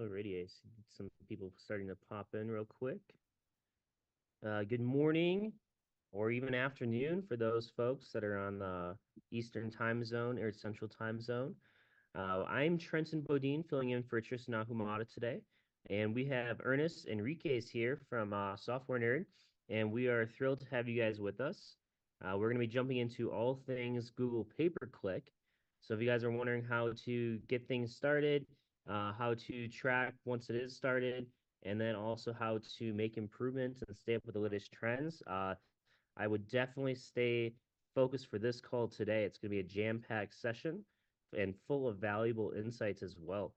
Alrighty, I see some people starting to pop in real quick. Good morning or even afternoon for those folks that are on the Eastern time zone or Central time zone. I'm Trenton Bodine filling in for Tristan Ahumada today. And we have Ernest Enriquez here from Software Nerd. And we are thrilled to have you guys with us. We're going to be jumping into all things Google pay-per-click. So if you guys are wondering how to get things started, how to track once it is started, and then also how to make improvements and stay up with the latest trends, I would definitely stay focused for this call today. It's going to be a jam-packed session and full of valuable insights as well.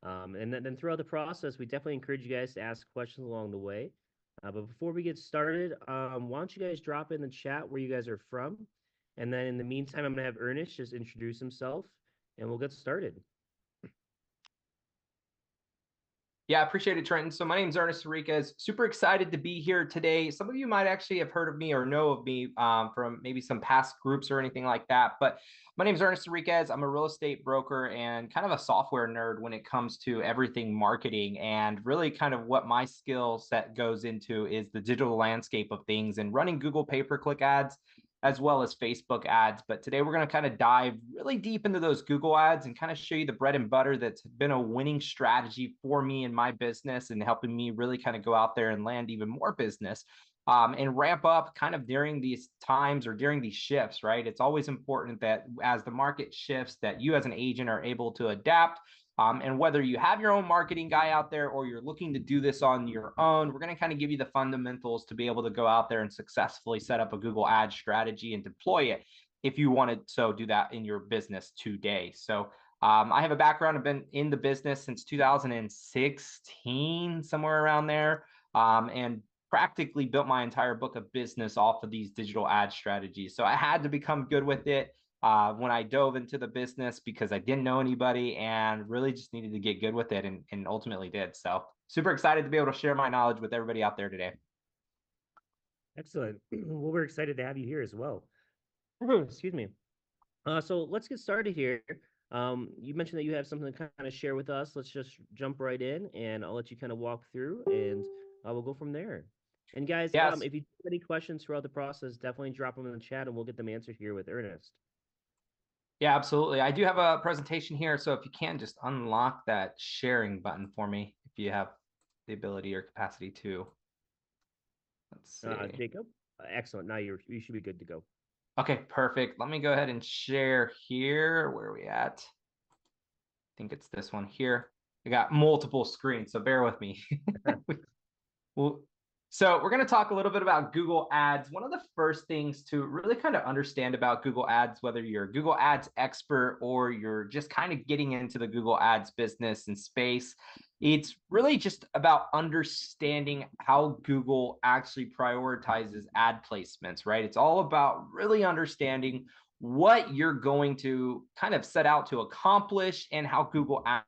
And then throughout the process, we definitely encourage you guys to ask questions along the way. But before we get started, why don't you guys drop in the chat where you guys are from? And then in the meantime, I'm going to have Ernest just introduce himself and we'll get started. Yeah, I appreciate it, Trenton. So my name is Ernest Enriquez. Super excited to be here today. Some of you might actually have heard of me or know of me from maybe some past groups or anything like that. But my name is Ernest Enriquez. I'm a real estate broker and kind of a software nerd when it comes to everything marketing. And really kind of what my skill set goes into is the digital landscape of things and running Google pay-per-click ads, as well as Facebook ads. But today we're going to kind of dive really deep into those Google ads and kind of show you the bread and butter that's been a winning strategy for me in my business and helping me really kind of go out there and land even more business and ramp up kind of during these times or during these shifts, right? It's always important that as the market shifts, that you as an agent are able to adapt. And whether you have your own marketing guy out there or you're looking to do this on your own, we're going to kind of give you the fundamentals to be able to go out there and successfully set up a Google Ads strategy and deploy it if you want to so do that in your business today. So I have a background. I've been in the business since 2016, somewhere around there, and practically built my entire book of business off of these digital ad strategies. So I had to become good with it when I dove into the business because I didn't know anybody and really just needed to get good with it and ultimately did. So super excited to be able to share my knowledge with everybody out there today. Excellent. Well, we're excited to have you here as well. Excuse me. So let's get started here. You mentioned that you have something to kind of share with us. Let's just jump right in, and I'll let you kind of walk through, and we'll go from there. And guys, Yes. if you have any questions throughout the process, definitely drop them in the chat, and we'll get them answered here with Ernest. Yeah, absolutely. I do have a presentation here. So if you can just unlock that sharing button for me, if you have the ability or capacity to. Let's see. Jacob, excellent. Now you should be good to go. Okay, perfect. Let me go ahead and share here. Where are we at? I think it's this one here. I got multiple screens, so bear with me. Well, so we're going to talk a little bit about Google Ads. One of the first things to really kind of understand about Google Ads, whether you're a Google Ads expert or you're just kind of getting into the Google Ads business and space, it's really just about understanding how Google actually prioritizes ad placements, right? It's all about really understanding what you're going to kind of set out to accomplish and how Google Ads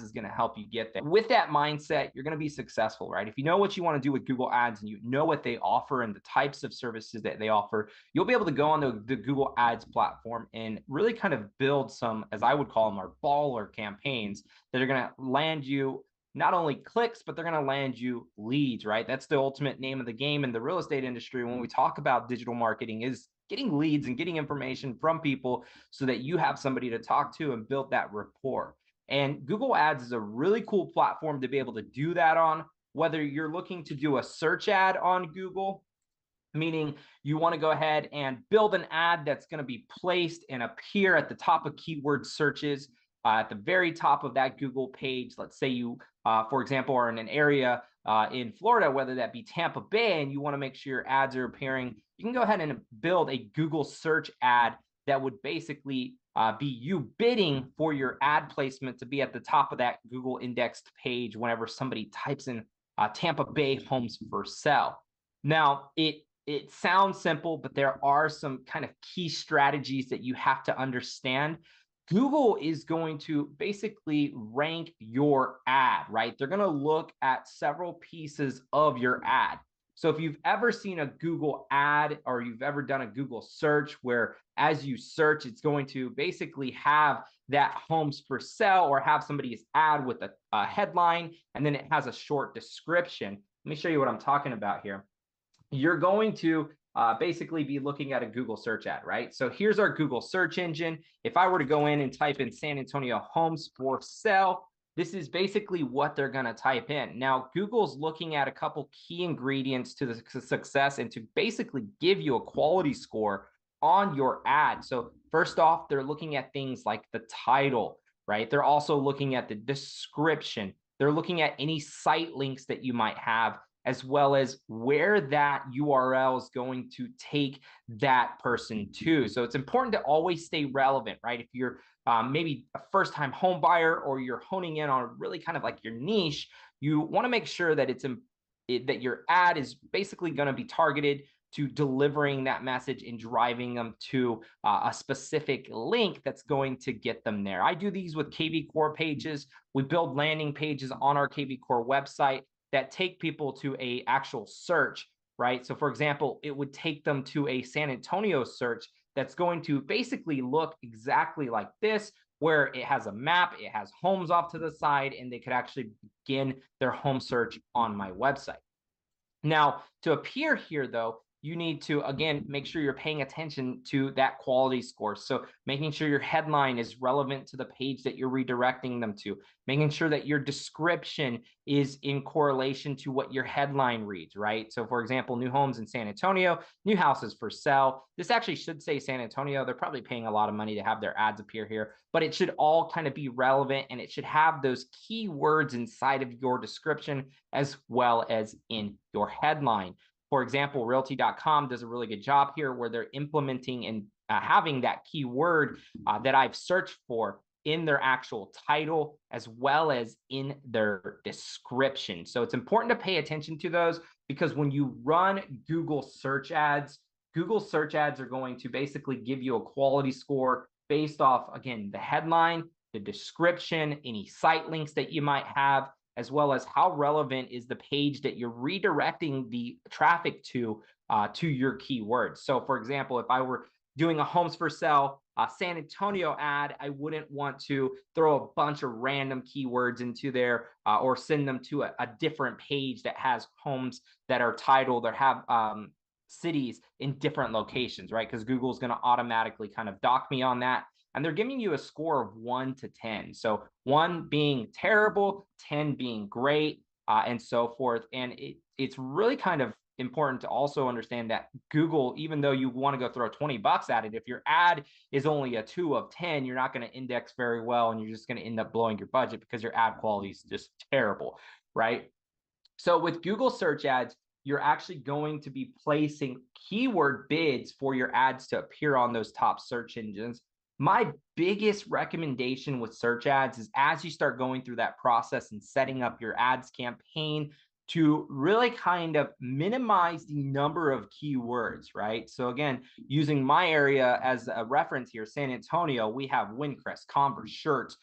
is going to help you get there. With that mindset, you're going to be successful, right? If you know what you want to do with Google Ads and you know what they offer and the types of services that they offer, you'll be able to go on the Google Ads platform and really kind of build some, as I would call them, our baller campaigns that are going to land you not only clicks, but they're going to land you leads, right? That's the ultimate name of the game in the real estate industry when we talk about digital marketing is getting leads and getting information from people so that you have somebody to talk to and build that rapport. And Google Ads is a really cool platform to be able to do that on, whether you're looking to do a search ad on Google, meaning you want to go ahead and build an ad that's going to be placed and appear at the top of keyword searches at the very top of that Google page. Let's say you, for example, are in an area in Florida, whether that be Tampa Bay, and you want to make sure your ads are appearing. You can go ahead and build a Google search ad that would basically be you bidding for your ad placement to be at the top of that Google indexed page whenever somebody types in Tampa Bay homes for sale. Now, it sounds simple, but there are some kind of key strategies that you have to understand. Google is going to basically rank your ad, right? They're going to look at several pieces of your ad. So if you've ever seen a Google ad or you've ever done a Google search where as you search, it's going to basically have that homes for sale or have somebody's ad with a headline, and then it has a short description. Let me show you what I'm talking about here. You're going to basically be looking at a Google search ad, right? So here's our Google search engine. If I were to go in and type in San Antonio homes for sale, this is basically what they're going to type in. Now, Google's looking at a couple key ingredients to the success and to basically give you a quality score on your ad. So first off, they're looking at things like the title, right? They're also looking at the description. They're looking at any site links that you might have, as well as where that URL is going to take that person to. So it's important to always stay relevant, right? If you're maybe a first-time home buyer or you're honing in on really kind of like your niche, you want to make sure that that your ad is basically going to be targeted to delivering that message and driving them to a specific link that's going to get them there. I do these with KV Core pages. We build landing pages on our KV Core website that take people to a actual search, right? So for example, it would take them to a San Antonio search that's going to basically look exactly like this, where it has a map, it has homes off to the side, and they could actually begin their home search on my website. Now, to appear here though, you need to, again, make sure you're paying attention to that quality score. So making sure your headline is relevant to the page that you're redirecting them to, making sure that your description is in correlation to what your headline reads, right? So for example, new homes in San Antonio, new houses for sale. This actually should say San Antonio. They're probably paying a lot of money to have their ads appear here, but it should all kind of be relevant, and it should have those keywords inside of your description as well as in your headline. For example, Realty.com does a really good job here where they're implementing and having that keyword that I've searched for in their actual title as well as in their description. So it's important to pay attention to those, because when you run Google search ads are going to basically give you a quality score based off, again, the headline, the description, any site links that you might have, as well as how relevant is the page that you're redirecting the traffic to your keywords. So for example, if I were doing a homes for sale San Antonio ad, I wouldn't want to throw a bunch of random keywords into there or send them to a different page that has homes that are titled or have cities in different locations, right? Because Google's going to automatically kind of dock me on that. And they're giving you a score of 1 to 10. So 1 being terrible, 10 being great, and so forth. And it's really kind of important to also understand that Google, even though you want to go throw $20 at it, if your ad is only a 2 of 10, you're not going to index very well, and you're just going to end up blowing your budget because your ad quality is just terrible, right? So with Google search ads, you're actually going to be placing keyword bids for your ads to appear on those top search engines. My biggest recommendation with search ads is, as you start going through that process and setting up your ads campaign, to really kind of minimize the number of keywords, right? So again, using my area as a reference here, San Antonio, we have Windcrest, Converse, Shirts,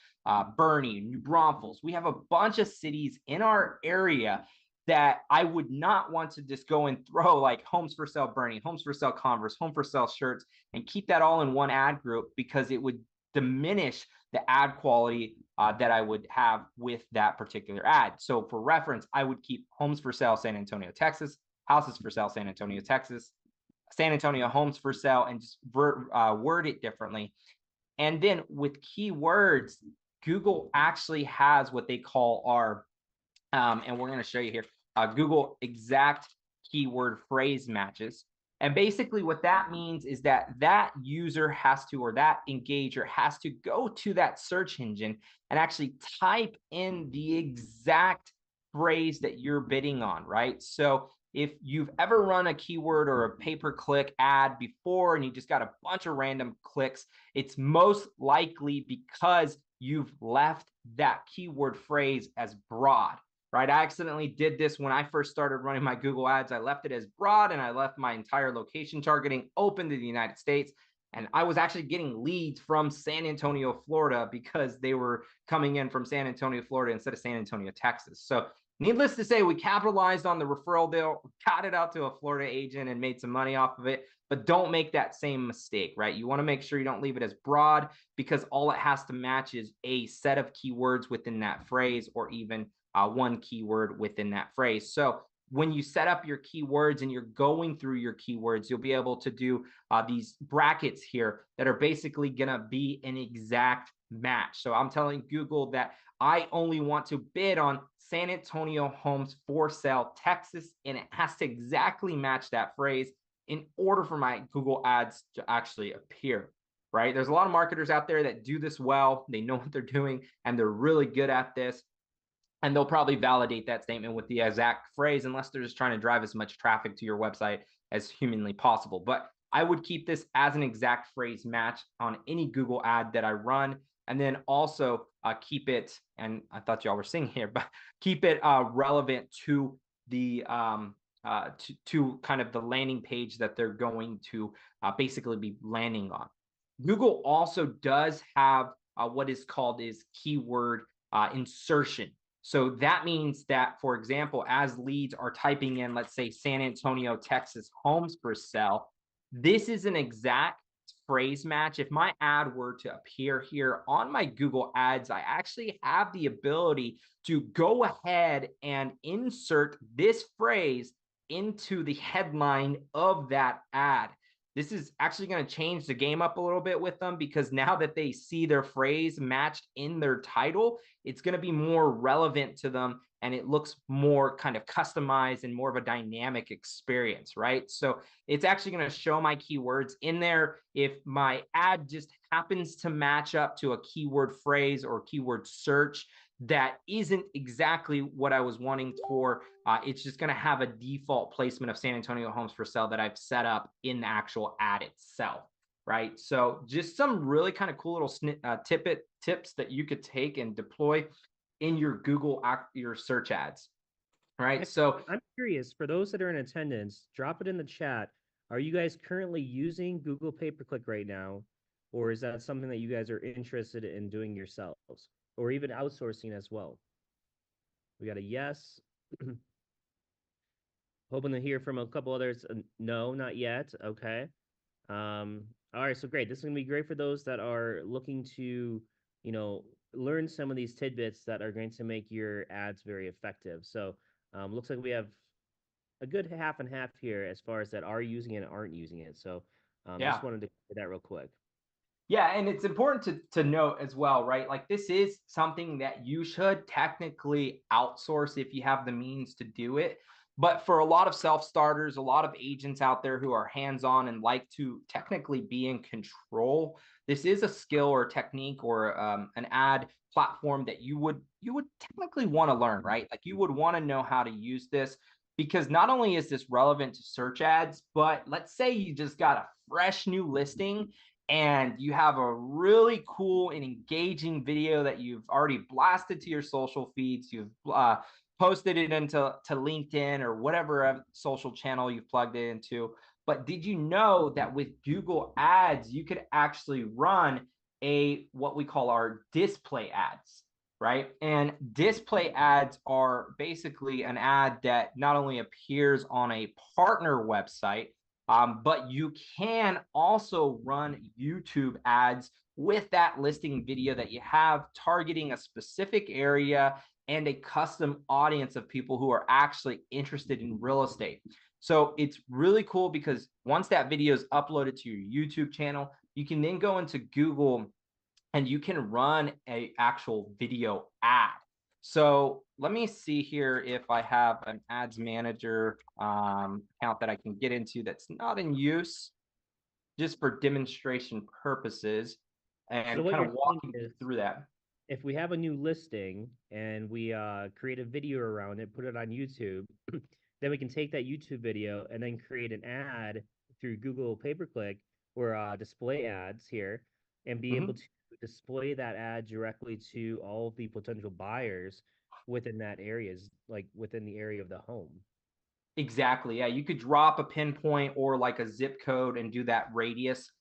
Bernie, New Braunfels. We have a bunch of cities in our area that I would not want to just go and throw like homes for sale Bernie, homes for sale Converse, home for sale Shirts, and keep that all in one ad group, because it would diminish the ad quality that I would have with that particular ad. So for reference, I would keep homes for sale San Antonio, Texas, houses for sale San Antonio, Texas, San Antonio homes for sale, and just word it differently. And then with keywords, Google actually has what they call our and we're going to show you here, Google exact keyword phrase matches. And basically what that means is that that user has to, or that engager has to go to that search engine and actually type in the exact phrase that you're bidding on, right? So if you've ever run a keyword or a pay-per-click ad before and you just got a bunch of random clicks, it's most likely because you've left that keyword phrase as broad. Right? I accidentally did this when I first started running my Google ads. I left it as broad, and I left my entire location targeting open to the United States. And I was actually getting leads from San Antonio, Florida, because they were coming in from San Antonio, Florida instead of San Antonio, Texas. So Needless to say, we capitalized on the referral deal, got it out to a Florida agent and made some money off of it. But don't make that same mistake, right? You want to make sure you don't leave it as broad, because all it has to match is a set of keywords within that phrase, or even one keyword within that phrase. So when you set up your keywords and you're going through your keywords, you'll be able to do these brackets here that are basically going to be an exact match. So I'm telling Google that I only want to bid on San Antonio homes for sale, Texas, and it has to exactly match that phrase in order for my Google ads to actually appear, right? There's a lot of marketers out there that do this well. They know what they're doing and they're really good at this. And they'll probably validate that statement with the exact phrase, unless they're just trying to drive as much traffic to your website as humanly possible. But I would keep this as an exact phrase match on any Google ad that I run. And then also keep it, and I thought y'all were singing here, but keep it relevant to the to kind of the landing page that they're going to basically be landing on. Google also does have what is called keyword insertion. So that means that, for example, as leads are typing in, let's say, San Antonio, Texas homes for sale, this is an exact phrase match. If my ad were to appear here on my Google ads, I actually have the ability to go ahead and insert this phrase into the headline of that ad. This is actually going to change the game up a little bit with them, because now that they see their phrase matched in their title, it's going to be more relevant to them, and it looks more kind of customized and more of a dynamic experience, right? So it's actually going to show my keywords in there. If my ad just happens to match up to a keyword phrase or keyword search that isn't exactly what I was wanting for, it's just going to have a default placement of San Antonio homes for sale that I've set up in the actual ad itself, right? So just some really kind of cool little tips that you could take and deploy in your your search ads, right? So I'm curious, for those that are in attendance, drop it in the chat. Are you guys currently using Google pay-per-click right now, or is that something that you guys are interested in doing yourselves, or even outsourcing as well? We got a yes. Hoping to hear from a couple others. No, not yet. Okay. All right, so great. This is gonna be great for those that are looking to, learn some of these tidbits that are going to make your ads very effective. So, looks like we have a good half and half here as far as that are using it and aren't using it. So, yeah. just wanted to do that real quick. Yeah, and it's important to note as well, right? Like, this is something that you should technically outsource if you have the means to do it. But for a lot of self-starters, a lot of agents out there who are hands-on and like to technically be in control, this is a skill or technique or an ad platform that you would technically want to learn, right? Like, you would want to know how to use this, because not only is this relevant to search ads, but let's say you just got a fresh new listing and you have a really cool and engaging video that you've already blasted to your social feeds, you've posted it into LinkedIn or whatever social channel you've plugged it into. But did you know that with Google Ads, you could actually run what we call our display ads, right? And display ads are basically an ad that not only appears on a partner website, but you can also run YouTube ads with that listing video that you have, targeting a specific area and a custom audience of people who are actually interested in real estate. So it's really cool, because once that video is uploaded to your YouTube channel, you can then go into Google and you can run an actual video ad. So let me see here if I have an ads manager account that I can get into that's not in use, just for demonstration purposes, and So what kind you're of saying walking is, through that. if we have a new listing and we create a video around it, put it on YouTube, then we can take that YouTube video and then create an ad through Google pay-per-click or display ads here, and be able to display that ad directly to all of the potential buyers within that areas, like within the area of the home. Exactly. Yeah, you could drop a pinpoint or like a zip code and do that radius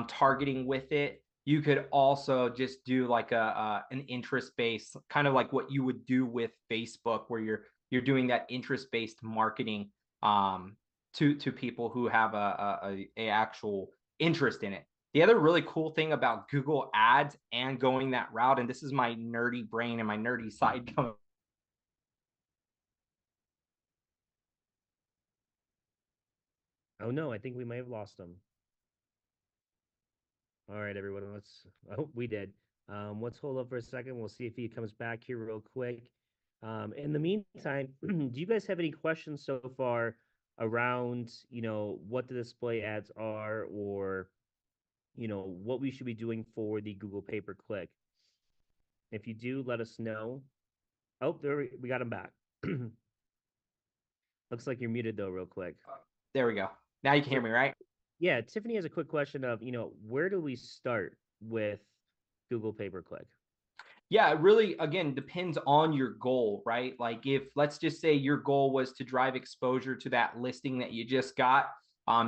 targeting with it. You could also just do like an interest base, kind of like what you would do with Facebook, where you're you're doing that interest-based marketing to people who have a actual interest in it. The other really cool thing about Google Ads and going that route, and this is my nerdy brain and my nerdy side coming. Oh no, I think we may have lost him. All right, everyone, I hope we did. Let's hold up for a second. We'll see if he comes back here real quick. In the meantime, do you guys have any questions so far around, what the display ads are, or, what we should be doing for the Google pay-per-click? If you do, let us know. Oh, we got him back. Looks like you're muted though, real quick. There we go. Now you can hear me, right? Yeah, Tiffany has a quick question of, where do we start with Google pay-per-click? Yeah, it really, again, depends on your goal, right? Like if, let's just say your goal was to drive exposure to that listing that you just got,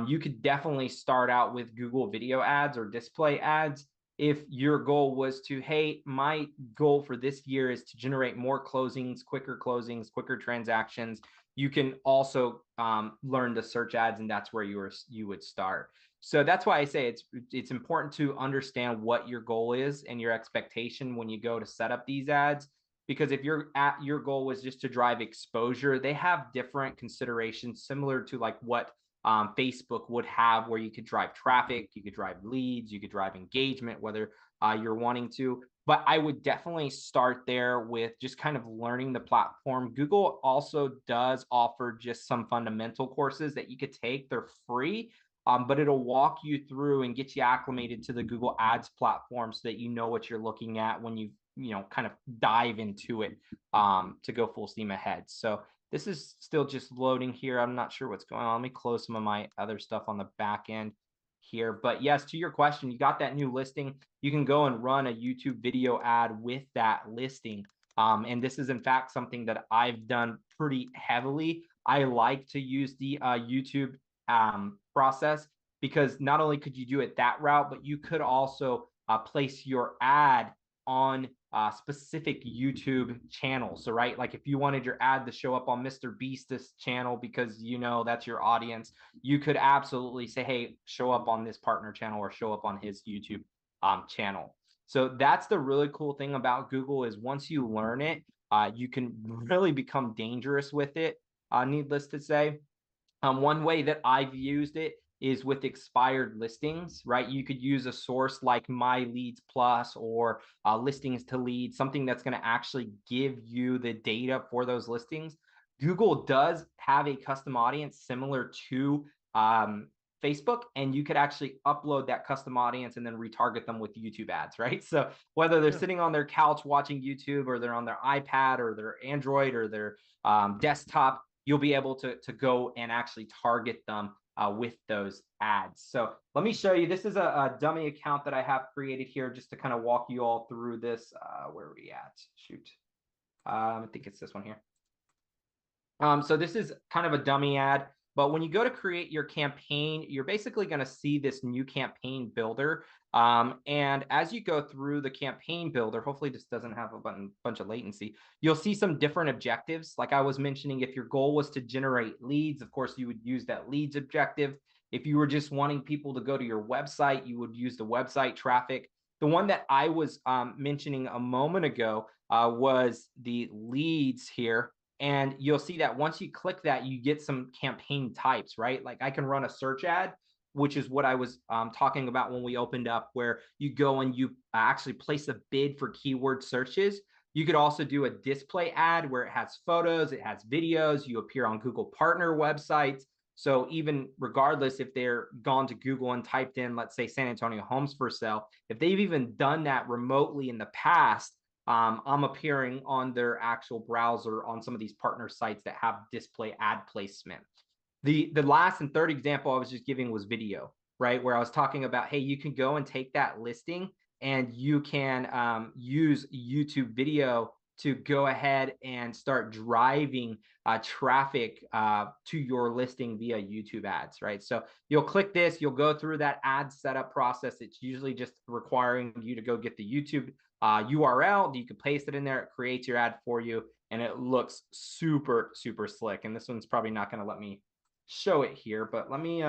you could definitely start out with Google video ads or display ads. If your goal was to, hey, my goal for this year is to generate more closings, quicker transactions, you can also learn the search ads, and that's where you would start. So that's why I say it's important to understand what your goal is and your expectation when you go to set up these ads. Because if your goal was just to drive exposure, they have different considerations similar to like what Facebook would have, where you could drive traffic, you could drive leads, you could drive engagement, whether you're wanting to. But I would definitely start there with just kind of learning the platform. Google also does offer just some fundamental courses that you could take. They're free, but it'll walk you through and get you acclimated to the Google Ads platform so that you know what you're looking at when you kind of dive into it to go full steam ahead. So this is still just loading here. I'm not sure what's going on. Let me close some of my other stuff on the back end here. But yes, to your question, you got that new listing. You can go and run a YouTube video ad with that listing. And this is in fact something that I've done pretty heavily. I like to use the YouTube process, because not only could you do it that route, but you could also place your ad on specific YouTube channels. So, right, like if you wanted your ad to show up on Mr. Beast's channel because that's your audience, you could absolutely say, hey, show up on this partner channel or show up on his YouTube channel. So that's the really cool thing about Google, is once you learn it, you can really become dangerous with it, needless to say. One way that I've used it is with expired listings, right? You could use a source like My Leads Plus or Listings to Lead, something that's going to actually give you the data for those listings. Google does have a custom audience similar to Facebook, and you could actually upload that custom audience and then retarget them with YouTube ads, right? So whether they're sitting on their couch watching YouTube, or they're on their iPad or their Android or their desktop, you'll be able to go and actually target them with those ads. So let me show you. This is a dummy account that I have created here just to kind of walk you all through this. Where are we at? Shoot. I think it's this one here. So this is kind of a dummy ad. But when you go to create your campaign, you're basically going to see this new campaign builder. And as you go through the campaign builder, hopefully this doesn't have a bunch of latency, you'll see some different objectives. Like I was mentioning, if your goal was to generate leads, of course, you would use that leads objective. If you were just wanting people to go to your website, you would use the website traffic. The one that I was mentioning a moment ago was the leads here. And you'll see that once you click that, you get some campaign types, right? Like I can run a search ad, which is what I was talking about when we opened up, where you go and you actually place a bid for keyword searches. You could also do a display ad where it has photos, it has videos, you appear on Google partner websites. So even regardless if they're gone to Google and typed in, let's say, San Antonio homes for sale, if they've even done that remotely in the past, I'm appearing on their actual browser on some of these partner sites that have display ad placement. The last and third example I was just giving was video, right? Where I was talking about, hey, you can go and take that listing and you can use YouTube video to go ahead and start driving traffic to your listing via YouTube ads, right? So you'll click this, you'll go through that ad setup process. It's usually just requiring you to go get the YouTube URL. You can paste it in there. It creates your ad for you. and it looks super, super slick. And this one's probably not going to let me show it here, but let me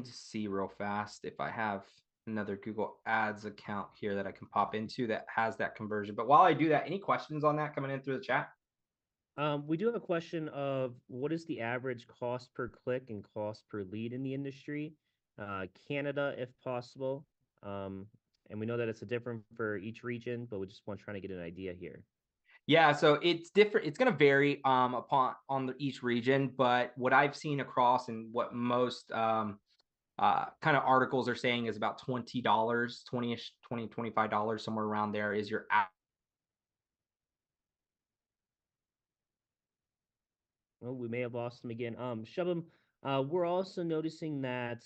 just see real fast if I have another Google Ads account here that I can pop into that has that conversion. But while I do that, any questions on that coming in through the chat? We do have a question of what is the average cost per click and cost per lead in the industry? Canada, if possible. And we know that it's a different for each region, but we just want to try to get an idea here. Yeah, so it's different. It's going to vary each region, but what I've seen across and what most kind of articles are saying is about $20, 20-ish, $25, somewhere around there is your app. Oh, we may have lost him again. Shubham, we're also noticing that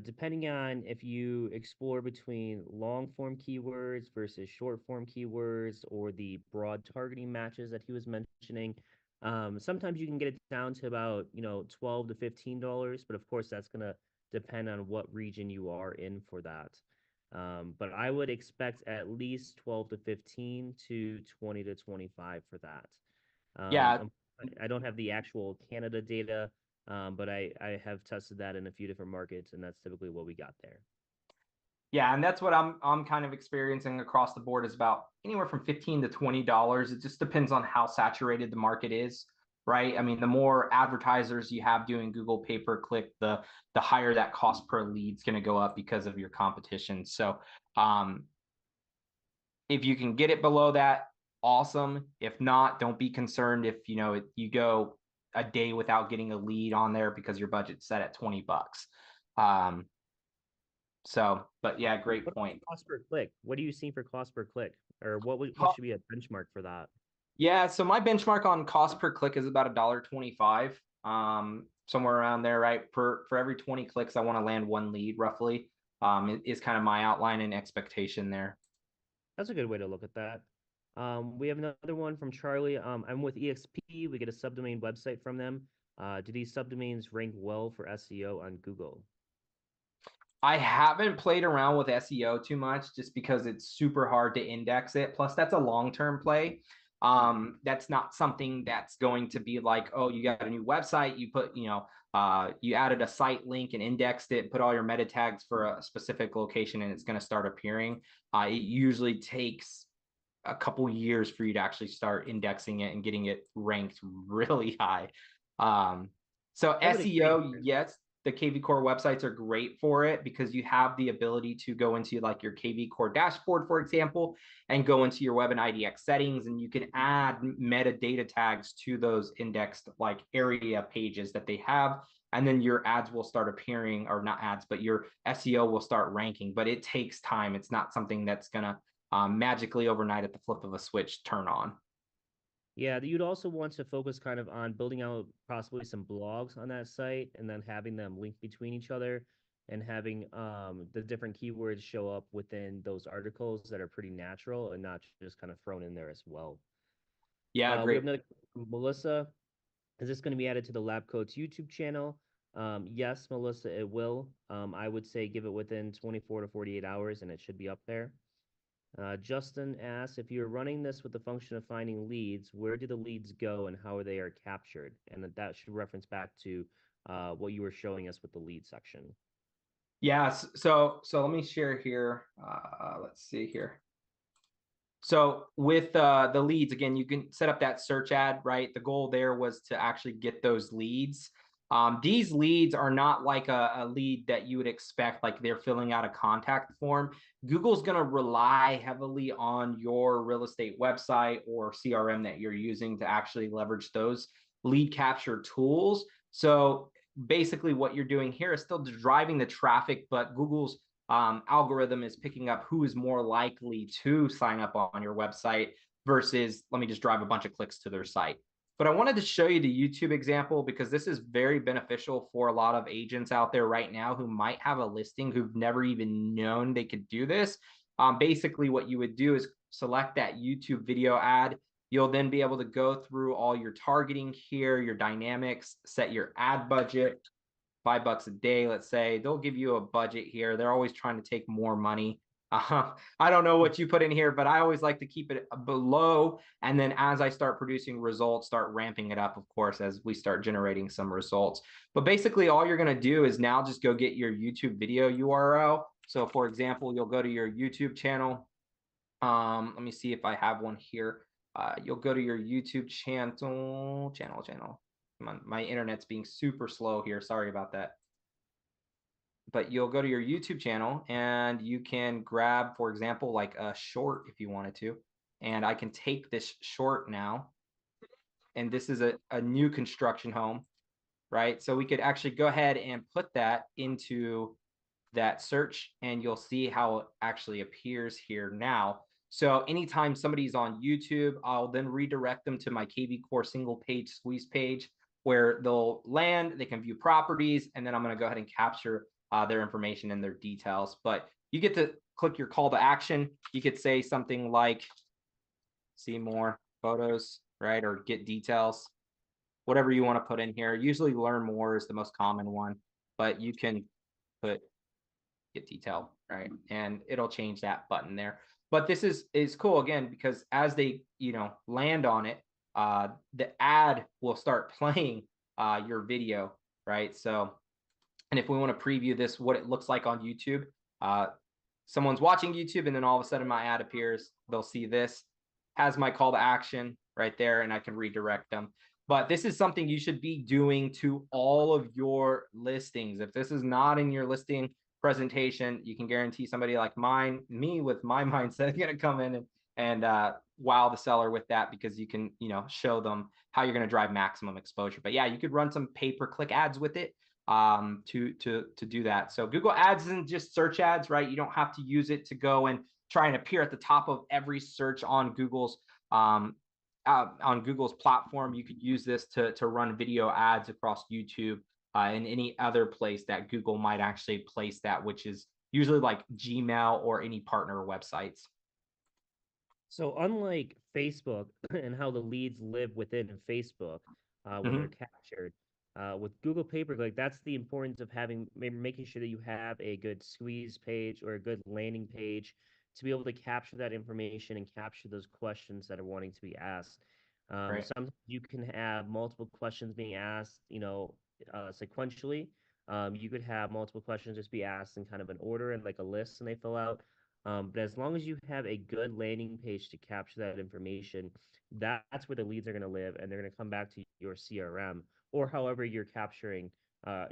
depending on if you explore between long form keywords versus short form keywords or the broad targeting matches that he was mentioning, sometimes you can get it down to about, $12 to $15, but of course that's gonna depend on what region you are in for that. But I would expect at least 12 to 15 to 20 to 25 for that. Yeah, I don't have the actual Canada data, but I have tested that in a few different markets, and that's typically what we got there. Yeah, and that's what I'm kind of experiencing across the board is about anywhere from $15 to $20. It just depends on how saturated the market is, right? I mean, the more advertisers you have doing Google pay per click, the higher that cost per lead is going to go up because of your competition. So, if you can get it below that, awesome. If not, don't be concerned if you go a day without getting a lead on there because your budget's set at $20. But yeah, great What about point. cost per click? What do you see for cost per click, or what should be a benchmark for that? Yeah, so my benchmark on cost per click is about $1.25, somewhere around there, right? For every 20 clicks, I want to land one lead roughly. Is kind of my outline and expectation there. That's a good way to look at that. We have another one from Charlie. I'm with EXP. We get a subdomain website from them. Do these subdomains rank well for SEO on Google? I haven't played around with SEO too much just because it's super hard to index it. Plus, that's a long-term play. That's not something that's going to be like, oh, you got a new website, you put, you added a site link and indexed it, put all your meta tags for a specific location, and it's going to start appearing. It usually takes a couple years for you to actually start indexing it and getting it ranked really high. So I would agree. SEO, yes, the KV Core websites are great for it because you have the ability to go into like your KV Core dashboard, for example, and go into your web and IDX settings, and you can add metadata tags to those indexed like area pages that they have. And then your ads will start appearing, or not ads, but your SEO will start ranking. But it takes time. It's not something that's going to magically overnight at the flip of a switch turn on. Yeah, you'd also want to focus kind of on building out possibly some blogs on that site and then having them link between each other and having the different keywords show up within those articles that are pretty natural and not just kind of thrown in there as well. Yeah, We have great. another Melissa. Is this going to be added to the Lab Coats YouTube channel? Yes, Melissa, it will. I would say give it within 24 to 48 hours and it should be up there. Justin asks, if you're running this with the function of finding leads, where do the leads go and how they are captured? And that should reference back to what you were showing us with the lead section. Yeah, so let me share here. Let's see here. So with the leads, again, you can set up that search ad, right? The goal there was to actually get those leads. These leads are not like a lead that you would expect, like they're filling out a contact form. Google's going to rely heavily on your real estate website or CRM that you're using to actually leverage those lead capture tools. So basically what you're doing here is still driving the traffic, but Google's algorithm is picking up who is more likely to sign up on your website versus let me just drive a bunch of clicks to their site. But I wanted to show you the YouTube example because this is very beneficial for a lot of agents out there right now who might have a listing who've never even known they could do this. Basically, what you would do is select that YouTube video ad. You'll then be able to go through all your targeting here, your dynamics, set your ad budget, $5 a day, let's say. They'll give you a budget here. They're always trying to take more money. I don't know what you put in here, but I always like to keep it below. And then as I start producing results, start ramping it up, of course, as we start generating some results. But basically, all you're going to do is now just go get your YouTube video URL. So for example, you'll go to your YouTube channel. Let me see if I have one here. You'll go to your YouTube channel. Come on, my internet's being super slow here. Sorry about that. But you'll go to your YouTube channel and you can grab, for example, like a short if you wanted to. And I can take this short now. And this is a new construction home, right? So we could actually go ahead and put that into that search and you'll see how it actually appears here now. So anytime somebody's on YouTube, I'll then redirect them to my KV Core single page squeeze page where they'll land, they can view properties, and then I'm going to go ahead and capture their information and their details. But you get to click your call to action. You could say something like, see more photos, right? Or get details, whatever you want to put in here. Usually learn more is the most common one, but you can put get detail, right? And it'll change that button there. But this is cool again, because as they, land on it, the ad will start playing your video, right? So, and if we want to preview this, what it looks like on YouTube, someone's watching YouTube and then all of a sudden my ad appears, they'll see this, has my call to action right there, and I can redirect them. But this is something you should be doing to all of your listings. If this is not in your listing presentation, you can guarantee somebody like me with my mindset is going to come in and wow the seller with that, because you can, show them how you're going to drive maximum exposure. But yeah, you could run some pay-per-click ads with it to do that. So Google Ads isn't just search ads, right? You don't have to use it to go and try and appear at the top of every search on Google's platform. You could use this to run video ads across YouTube and any other place that Google might actually place that, which is usually like Gmail or any partner websites. So unlike Facebook and how the leads live within Facebook when they're captured, with Google Pay-Per-Click, that's the importance of making sure that you have a good squeeze page or a good landing page to be able to capture that information and capture those questions that are wanting to be asked. Right. Sometimes you can have multiple questions being asked, sequentially. You could have multiple questions just be asked in kind of an order and like a list, and they fill out. But as long as you have a good landing page to capture that information, that's where the leads are going to live, and they're going to come back to your CRM or however you're capturing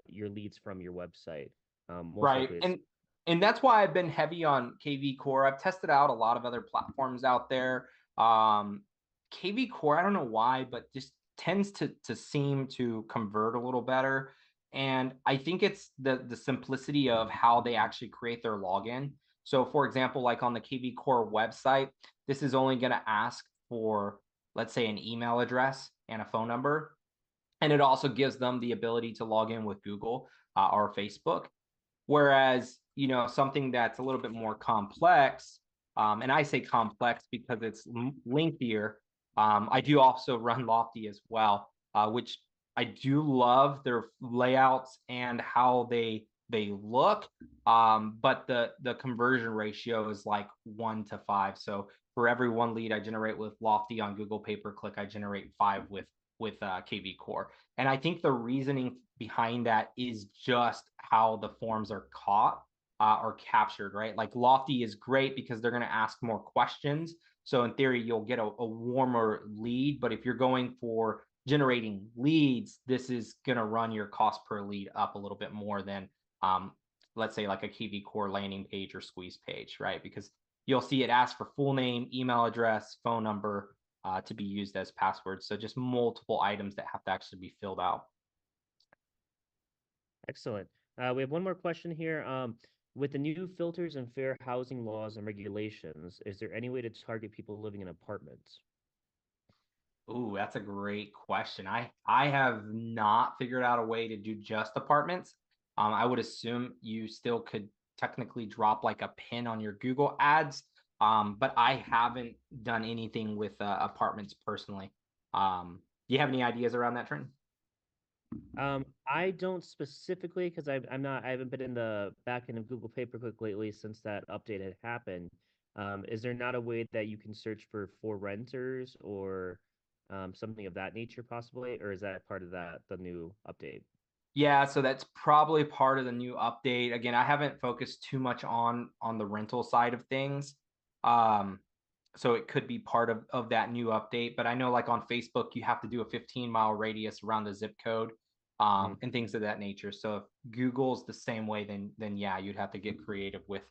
your leads from your website. Most Right. likely, And that's why I've been heavy on KV Core. I've tested out a lot of other platforms out there. KV Core, I don't know why, but just tends to seem to convert a little better. And I think it's the simplicity of how they actually create their login. So for example, like on the KV Core website, this is only going to ask for, let's say, an email address and a phone number. And it also gives them the ability to log in with Google or Facebook. Whereas, something that's a little bit more complex, and I say complex because it's lengthier. I do also run Lofty as well, which I do love their layouts and how they look. But the conversion ratio is like 1 to 5. So for every one lead I generate with Lofty on Google Pay-Per-Click, I generate 5 with KV Core. And I think the reasoning behind that is just how the forms are caught or captured, right? Like Lofty is great because they're going to ask more questions. So in theory, you'll get a warmer lead. But if you're going for generating leads, this is going to run your cost per lead up a little bit more than, let's say, like a KV Core landing page or squeeze page, right? Because you'll see it ask for full name, email address, phone number to be used as passwords. So just multiple items that have to actually be filled out. excellent. We have one more question here. With the new filters and fair housing laws and regulations, is there any way to target people living in apartments? Ooh, that's a great question. I have not figured out a way to do just apartments. I would assume you still could technically drop like a pin on your Google ads, but I haven't done anything with apartments personally. Do you have any ideas around that, Trent? I don't specifically because I haven't been in the back end of Google Pay-per-click lately since that update had happened. Is there not a way that you can search for renters or something of that nature possibly, or is that part of the new update? Yeah, so that's probably part of the new update. Again, I haven't focused too much on the rental side of things. Um, so it could be part of that new update. But I know like on Facebook, you have to do a 15-mile radius around the zip code Mhm. and things of that nature. So if Google's the same way, then yeah, you'd have to get creative with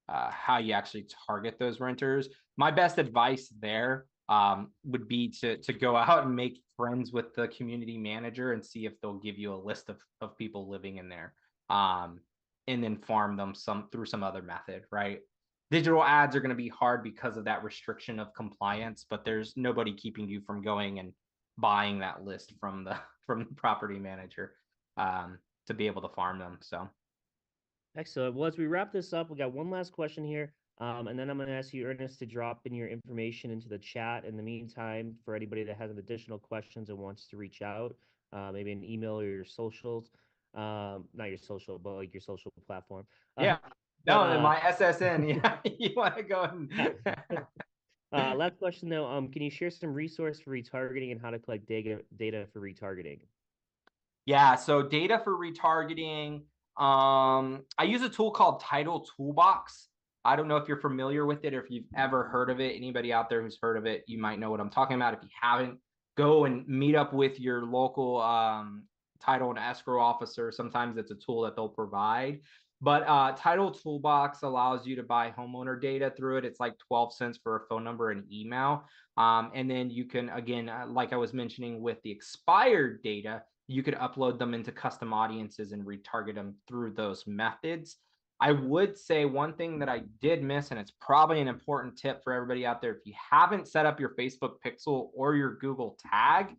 how you actually target those renters. My best advice there would be to go out and make friends with the community manager and see if they'll give you a list of people living in there, and then farm them through some other method, right? Digital ads are going to be hard because of that restriction of compliance, but there's nobody keeping you from going and buying that list from the from the property manager to be able to farm them. So Excellent. Well, as we wrap this up, we got one last question here, and then I'm going to ask you, Ernest, to drop in your information into the chat. In the meantime, for anybody that has additional questions and wants to reach out, maybe an email or your socials, not your social, but like your social platform. yeah, But no, my SSN, yeah, you want to go and last question though, can you share some resource for retargeting and how to collect data for retargeting? Yeah, so data for retargeting. I use a tool called Title Toolbox. I don't know if you're familiar with it or if you've ever heard of it. Anybody out there who's heard of it, you might know what I'm talking about. If you haven't, go and meet up with your local title and escrow officer. Sometimes it's a tool that they'll provide. But Title Toolbox allows you to buy homeowner data through it. It's like 12 cents for a phone number and email. And then you can, again, like I was mentioning with the expired data, you could upload them into custom audiences and retarget them through those methods. I would say one thing that I did miss, and it's probably an important tip for everybody out there. If you haven't set up your Facebook pixel or your Google tag,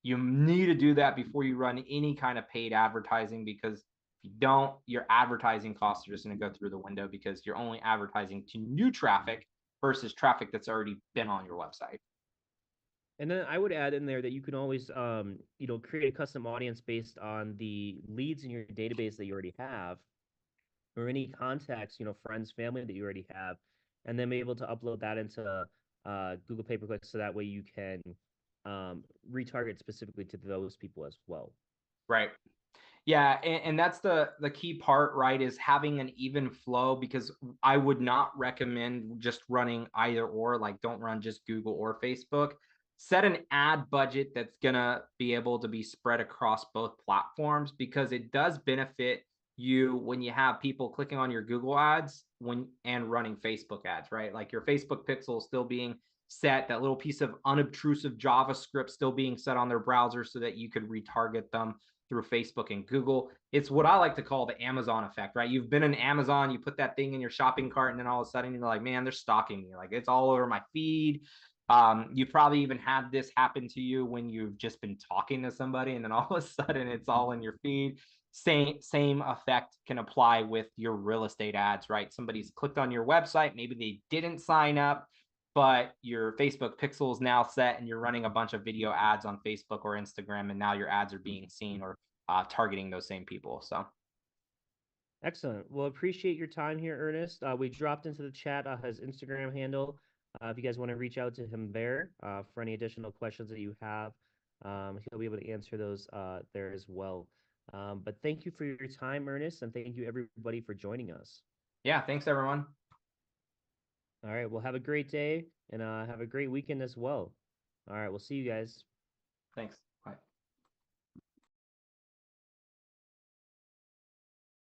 you need to do that before you run any kind of paid advertising, because if you don't, your advertising costs are just going to go through the window because you're only advertising to new traffic versus traffic that's already been on your website. And then I would add in there that you can always, create a custom audience based on the leads in your database that you already have, or any contacts, friends, family that you already have, and then be able to upload that into Google Pay-per-click so that way you can retarget specifically to those people as well. Right. Yeah, and that's the key part, right? Is having an even flow, because I would not recommend just running either or, like don't run just Google or Facebook. Set an ad budget that's gonna be able to be spread across both platforms, because it does benefit you when you have people clicking on your Google ads and running Facebook ads, right? Like your Facebook pixel is still being set, that little piece of unobtrusive JavaScript still being set on their browser so that you could retarget them through Facebook and Google. It's what I like to call the Amazon effect, right? You've been in Amazon, you put that thing in your shopping cart, and then all of a sudden you're like, man, they're stalking me. Like it's all over my feed. You probably even had this happen to you when you've just been talking to somebody, and then all of a sudden it's all in your feed. Same effect can apply with your real estate ads, right? Somebody's clicked on your website, maybe they didn't sign up, but your Facebook pixel is now set and you're running a bunch of video ads on Facebook or Instagram, and now your ads are being seen or targeting those same people. So Excellent. Well, appreciate your time here, Ernest. We dropped into the chat his Instagram handle. If you guys want to reach out to him there for any additional questions that you have, he'll be able to answer those there as well. But thank you for your time, Ernest, and thank you everybody for joining us. yeah, thanks everyone. All right, well, have a great day and have a great weekend as well. All right, we'll see you guys. Thanks.